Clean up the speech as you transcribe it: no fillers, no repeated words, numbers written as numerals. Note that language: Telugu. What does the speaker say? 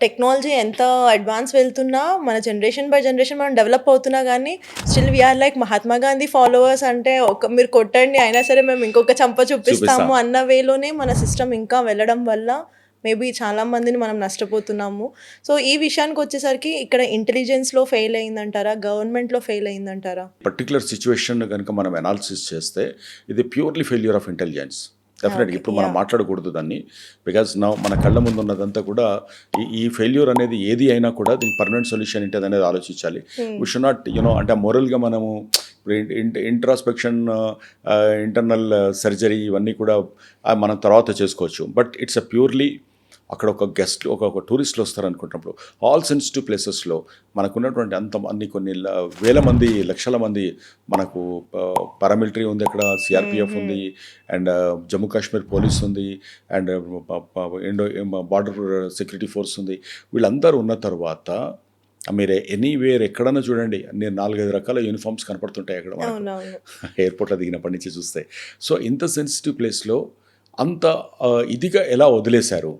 టెక్నాలజీ ఎంత అడ్వాన్స్ వెళ్తున్నా, మన జనరేషన్ బై జనరేషన్ మనం డెవలప్ అవుతున్నా గానీ, still we are like Mahatma Gandhi followers అంటే, మీరు కొట్టండి అయినా సరే మేము ఇంకొక చంప చూపిస్తాం. చూపిస్తాము అన్న వేలోనే మన సిస్టమ్ ఇంకా వెళ్ళడం వల్ల, మేబీ చాలా మందిని మనం నష్టపోతున్నాము. సో, ఈ విషయానికొచ్చేసరికి ఇక్కడ ఇంటెలిజెన్స్‌లో ఫెయిల్ అయిందంటారా? గవర్నమెంట్‌లో ఫెయిల్ అయిందంటారా? పర్టిక్యులర్ సిచ్యువేషన్ గనుక మనం అనాలిసిస్ చేస్తే, ఇది ప్యూర్‌లీ ఫెయిల్యూర్ ఆఫ్ ఇంటెలిజెన్స్. డెఫినెట్‌గా ఓకే. ఇప్పుడు మనం యాహ్! మాట్లాడకూడదు దాన్ని. బికాజ్ నౌ మన కళ్ళ ముందు ఉన్నదంతా కూడా ఈ ఫెయిల్యూర్ అనేది ఏది అయినా కూడా దీనికి పర్మనెంట్ సొల్యూషన్ ఏంటిదనేది ఆలోచించాలి. హ్మ్. వి షుడ్ నాట్ అంటే మోరల్‌గా మనము ఇంట్రాస్పెక్షన్, ఇంటర్నల్ సర్జరీ ఇవన్నీ కూడా మనం తర్వాత చేసుకోవచ్చు. బట్ ఇట్స్ ప్యూర్‌లీ అక్కడ ఒక గెస్ట్లు ఒక టూరిస్టులు వస్తారనుకుంటున్నప్పుడు ఆల్ సెన్సిటివ్ ప్లేసెస్లో మనకున్నటువంటి అన్ని కొన్ని వేల మంది లక్షల మంది మనకు పారామిలిటరీ ఉంది, అక్కడ సిఆర్పిఎఫ్ హుహు. ఉంది, అండ్ జమ్మూ కాశ్మీర్ పోలీస్ ఉంది, అండ్ బార్డర్ సెక్యూరిటీ ఫోర్స్ ఉంది. వీళ్ళందరూ ఉన్న తర్వాత మీరు ఎనీవేర్ ఎక్కడన్నా చూడండి, నేను 4-5 రకాల యూనిఫామ్స్ కనపడుతుంటాయి అక్కడ మనకు అవునవును. ఎయిర్పోర్ట్లో దిగినప్పటి నుంచి చూస్తే. సో ఇంత సెన్సిటివ్ ప్లేస్లో అంత ఇదిగా ఎలా వదిలేశారు?